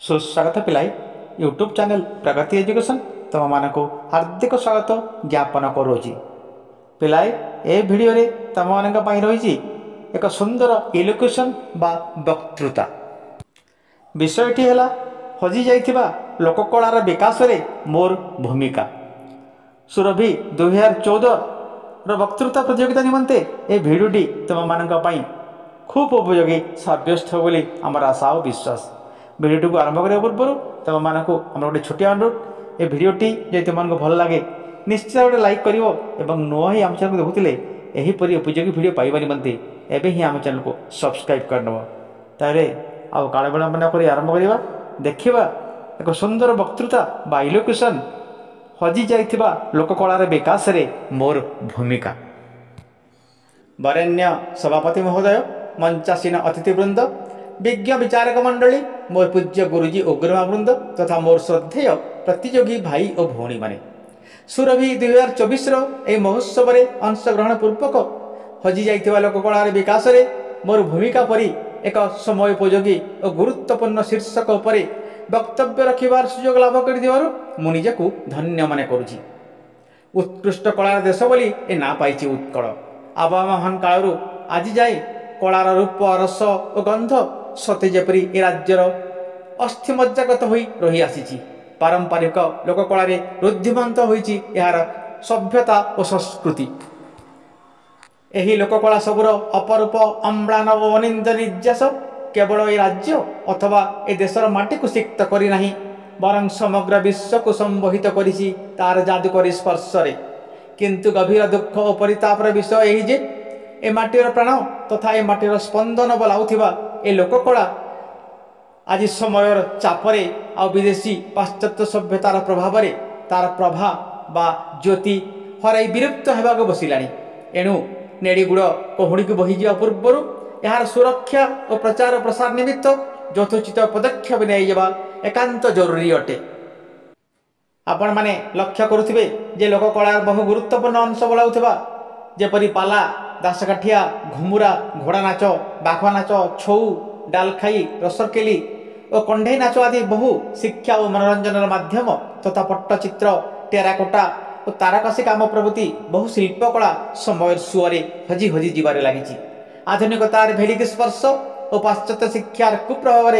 सुस्वागत पिलाई YouTube channel प्रगति education तुम मानक हार्दिक स्वागत ज्ञापन करुँच पिलाई ए भिडियो रे तुम मान रही एक सुंदर इलोक्यूशन बा वक्तृता विषयटी है हजि जाइथिबा लोककलार विकास रे मोर भूमिका सुरभि 2014 वक्तृता प्रतियोगिता निमंते ए भिडियोटी तुम मान खूब उपयोगी सब्यस्त हो बोली आमर आशा और विश्वास। भिडियो को आरंभ करने पूर्व तुम मानक आम गोटे छोटिया अनुरोध ए भिडियोटी जो तुमको भल लगे निश्चित गोटे लाइक कर नुआ ही आम चैनल को देखुले यहीपरि उपयोगी भिडियो पाइबा निमंते एवं ही आम चैनल को सब्सक्राइब करनब तारे आउ काल विलंब कर आरंभ करवा देखा एक सुंदर वक्तृता बा इलोक्यूशन हजि जाइथिबा लोककलार विकास रे मोर भूमिका। वरेण्य सभापति महोदय, मंचासीन अतिथिवृंद, विज्ञ विचारक मंडली, मोर पूज्य गुरुजी उग्रमा वृंद तथा मोर श्रद्धेय प्रतियोगी भाई और भौणी माने सुरभि 2024 यह महोत्सव में अंशग्रहण पूर्वक हजि जाइथिबा लोककलार विकास रे मोर भूमिका परी एक समयोपयोगी और गुरुत्वपूर्ण शीर्षक उपर वक्तव्य रखिबार सुजोग लाभ कर निजकू धन्य मन करुछि। उत्कृष्ट कलार देश बोली ए ना पाइछि उत्कल। आबा महान कालरू आज जाए कलार रूप रस और गंध सते जेपरी ए राज्यर अस्थिमज्जागत हो रही आसी पारंपरिक लोककलार रुद्धिमंत होइछि यार सभ्यता और संस्कृति। एही लोककला सबुर अपरूप अम्लान और अनिंद निर्यास केवल ए राज्य अथवा ए देशर माटी को सिक्त करी नाही बरं समग्र विश्व को संबोधित करिछि तार जादुकरी स्पर्श रे। किंतु गभीर दुख और परितापर विषय यही जे ए माटीर प्राण तथा ए माटीर स्पंदन बोलाउथिबा ए लोककला आज समयर चापरे आ विदेशी पाश्चात्य सभ्यतार प्रभाव रे तार प्रभा बा ज्योति हराई विरक्त हेबाक बसिलाणी। एणु नेड़ीगुड़ कहुड़ी को बहीजा पूर्वर यार सुरक्षा और प्रचार प्रसार निमित्त यथोचित पदक्षेप नहीं एकांत जरूरी अटे। आपण माने लक्ष्य करुथिबे जे लोककलार बहु गुरुत्वपूर्ण अंश बोलाउथिबा जेपरी पाला, दासकाठिया, घुमुरा, घोड़ा नाच, बाघ नाच, छौ, डालखाई, रसरकेली और कंढे नाच आदि बहु शिक्षा और मनोरंजन माध्यम तथा पट्टचित्र, टेराकोटा और तारकसी काम प्रभृति बहु शिल्पकला समय सुअरे हजि हजि जीवारे लागिछि। आधुनिकतार भेलिक स्पर्श और पाश्चात्य शिक्षार कुप्रभाव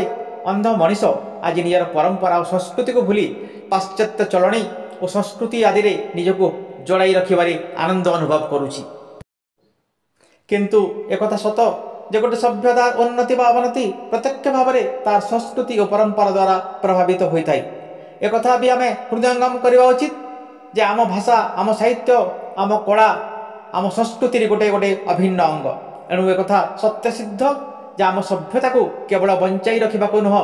अंध मनीष आज निजर परंपरा और संस्कृति को भूली पाश्चात्य चलणी और संस्कृति आदि रे निजको जड़ाई रखिबारे आनंद अनुभव करुछि। किंतु एकथा सत जे गोटे सभ्यता उन्नति बा अवनति प्रत्यक्ष भाव में तार संस्कृति और परंपरा द्वारा प्रभावित होता है। एक भी आम हृदयंगम करवा उचित जे आम भाषा, आम साहित्य, आम कला, आम संस्कृति गोटे गोटे अभिन्न अंग। एणु एक सत्य सिद्ध जे आम सभ्यता को केवल बंचाई रखा नुह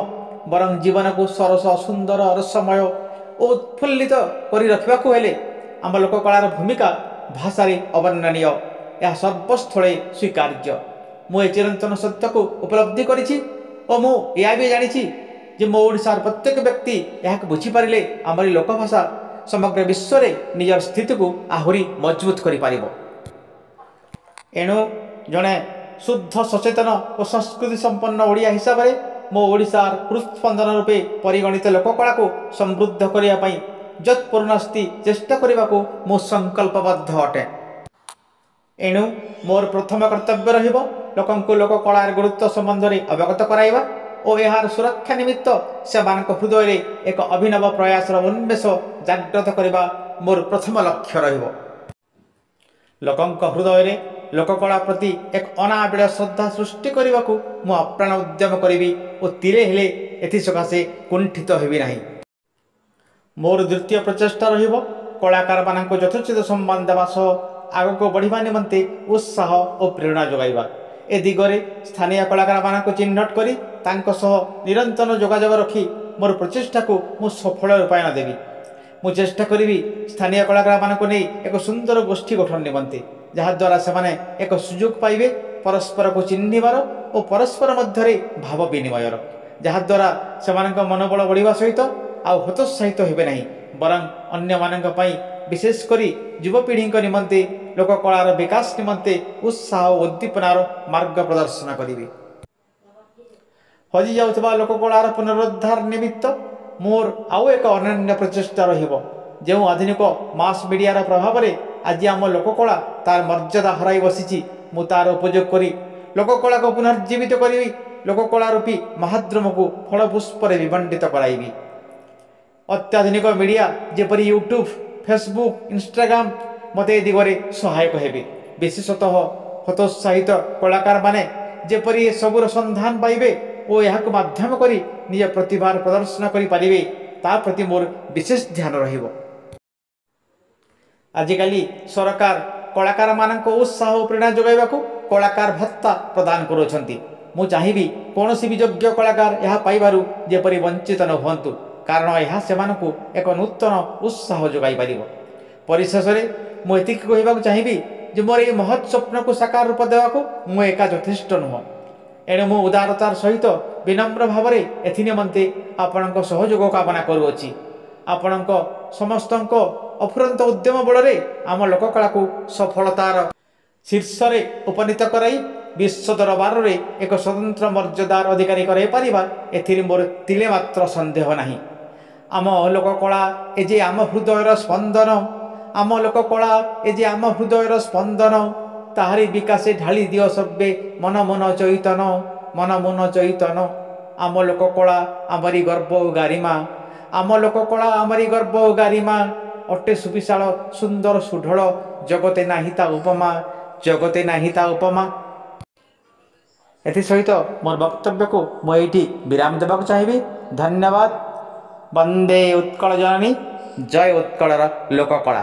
बरं जीवन को सरस सुंदर रसमय और उत्फुल्लित कर रखा हेले आम लोककलार भूमिका भाषा अवर्णनीय, यह सर्वस्थले स्वीकार्य। मु चिरंतन सत्य को उपलब्धि करिछि और मु यह भी जानी जे मो ओडिशार प्रत्येक व्यक्ति यह बुझीपारे आमरी लोकभाषा समग्र विश्व रे निजर स्थिति को आहुरी मजबूत करि पारिबो। एणु जड़े शुद्ध सचेतन और संस्कृति संपन्न ओडिया हिसाब से मो ओडिशार हृत्स्पंदन रूपे परिगणित लोककला को समृद्ध करने जत्पूर्णस्ति चेष्टा करने को मो संकल्पबद्ध अटे। एणु मोर प्रथम कर्तव्य रहिबो लोकंको लोककलार गुरुत्व संबंध में अवगत कराइबा और यार सुरक्षा निमित्त सेमानक हृदय रे एक अभिनव प्रयासर उन्मेष जागृत करने मोर प्रथम लक्ष्य रहिबो। लोकंक हृदय रे लोककला प्रति एक अनाबिल श्रद्धा सृष्टि करने को मु अप्राण उद्यम करी और तीरे हेले एसकाशे कुंठित हेबि नाही। मोर द्वितीय प्रचेष्टा रहिबो कलाकार मानक यथोचित सम्मान देवा सह आग को बढ़िबा निमंते उत्साह और प्रेरणा जोगाइबा। ए दिगरे स्थानीय कलाकार मानक चिन्हट करी तांको सह निरंतर जोगाजोग रखी मोर प्रचेष्टा को मु सफल रूपायन देवी। मु चेष्टा करी स्थानीय कलाकार मानक नहीं एक सुंदर गोष्ठी गठन निमंते जहाद्वारा से एक सुजोग पाइबे परस्पर को चिन्हबार और परस्पर मध्य भाव विनिमयर जहाद्वारा से मनोबल बढ़िया सहित आउ हतोत्साहित हेबे नहीं बरं अन्य मानक पई विशेषकर युवपीढ़ी निमंते लोककलार विकास निमंते उत्साह और उद्दीपनार मार्ग प्रदर्शन करी। ହଜି ଯାଉଥିବା ଲୋକକଳାର ପୁନରୁଦ୍ଧାର ନିମିତ୍ତ ମୋର ଆଉ ଏକ ଅନନ୍ୟ ପ୍ରଚେଷ୍ଟା ରହିବ। ଯେଉଁ ଆଧୁନିକ ମାସ୍ ମିଡ଼ିଆର ପ୍ରଭାବରେ ଆଜି ଆମ ଲୋକକଳା ତାର ମର୍ଯ୍ୟାଦା ହରାଇ ବସିଛି, ମୁଁ ତାର ଉପଯୋଗ କରି ଲୋକକଳାକୁ ପୁନର୍ଜୀବିତ କରିବି। ଲୋକକଳା ରୂପୀ ମହାଦ୍ରମକୁ ଫଳପୁଷ୍ପରେ ବିମଣ୍ଡିତ କରାଇବି। ଅତ୍ୟାଧୁନିକ ମିଡ଼ିଆ ଯେପରି ୟୁଟ୍ୟୁବ୍, ଫେସବୁକ୍, ଇନଷ୍ଟାଗ୍ରାମ ମୋତେ ଏ ଦିଗରେ ସହାୟକ ହେବେ। ବିଶେଷତଃ ହତୋତ୍ସାହିତ କଳାକାରମାନେ ଯେପରି ଏସବୁର ସନ୍ଧାନ ପାଇବେ ଓ ଏହାକୁ ମାଧ୍ୟମ କରି ନିଜ ପ୍ରତିଭାର ପ୍ରଦର୍ଶନ କରିପାରିବେ, ତା ପ୍ରତି ମୋର ବିଶେଷ ଧ୍ୟାନ ରହିବ। ଆଜିକାଲି ସରକାର କଳାକାରମାନଙ୍କ ଉତ୍ସାହ ଓ ପ୍ରେରଣା ଯୋଗାଇବାକୁ କଳାକାର ଭତ୍ତା ପ୍ରଦାନ କରୁଛନ୍ତି। ମୁଁ ଚାହିଁବି କୌଣସି ବି ଯୋଗ୍ୟ କଳାକାର ଏହା ପାଇବାରୁ ଯେପରି ବଞ୍ଚିତ ନ ହୁଅନ୍ତୁ, କାରଣ ଏହା ସେମାନଙ୍କୁ ଏକ ନୂତନ ଉତ୍ସାହ ଯୋଗାଇ ପାରିବ। ପରିଶେଷରେ ମୁଁ ଏତିକି କହିବାକୁ ଚାହିଁବି ଯେ ମୋର ଏହି ମହତ୍ ସ୍ୱପ୍ନକୁ ସାକାର ରୂପ ଦେବାକୁ ମୁଁ ଏକା ଯଥେଷ୍ଟ ନୁହଁ। ଏଣୁ ମୁଁ ଉଦାରତାର ସହିତ ବିନମ୍ର ଭାବରେ ଏଥିନିମନ୍ତେ ଆପଣଙ୍କ ସହଯୋଗ କାମନା କରୁଅଛି। ଆପଣଙ୍କ ସମସ୍ତଙ୍କ ଅଫୁରନ୍ତ ଉଦ୍ୟମ ବଳରେ ଆମ ଲୋକକଳାକୁ ସଫଳତାର ଶୀର୍ଷରେ ଉପନୀତ କରାଇ ବିଶ୍ୱ ଦରବାରରେ ଏକ ସ୍ୱତନ୍ତ୍ର ମର୍ଯ୍ୟାଦାର ଅଧିକାରୀ କରାଇ ପାରିବା, ଏଥିରେ ମୋର ତିଳେ ମାତ୍ର ସନ୍ଦେହ ନାହିଁ। ଆମ ଲୋକକଳା ଏ ଯେ ଆମ ହୃଦୟର ସ୍ପନ୍ଦନ, ଆମ ଲୋକକଳା ଏ ଯେ ଆମ ହୃଦୟର ସ୍ପନ୍ଦନ, ତାହାରି ବିକାଶେ ଢାଳି ଦିଅ ସର୍ବେ ମନ ମନ ଚୈତନ, ମନ ମନ ଚୈତନ। ଆମ ଲୋକକଳା ଆମରି ଗର୍ବ ଓ ଗାରିମା, ଆମ ଲୋକକଳା ଆମରି ଗର୍ବ ଓ ଗାରିମା। ଅଟେ ସୁବିଶାଳ ସୁନ୍ଦର ସୁଢଳ, ଜଗତେ ନାହିଁ ତା ଉପମା, ଜଗତେ ନାହିଁ ତା ଉପମା। ଏଥିସହିତ ମୋର ବକ୍ତବ୍ୟକୁ ମୁଁ ଏଇଠି ବିରାମ ଦେବାକୁ ଚାହିଁବି। ଧନ୍ୟବାଦ। ବନ୍ଦେ ଉତ୍କଳ ଜନନୀ, ଜୟ ଉତ୍କଳର ଲୋକକଳା।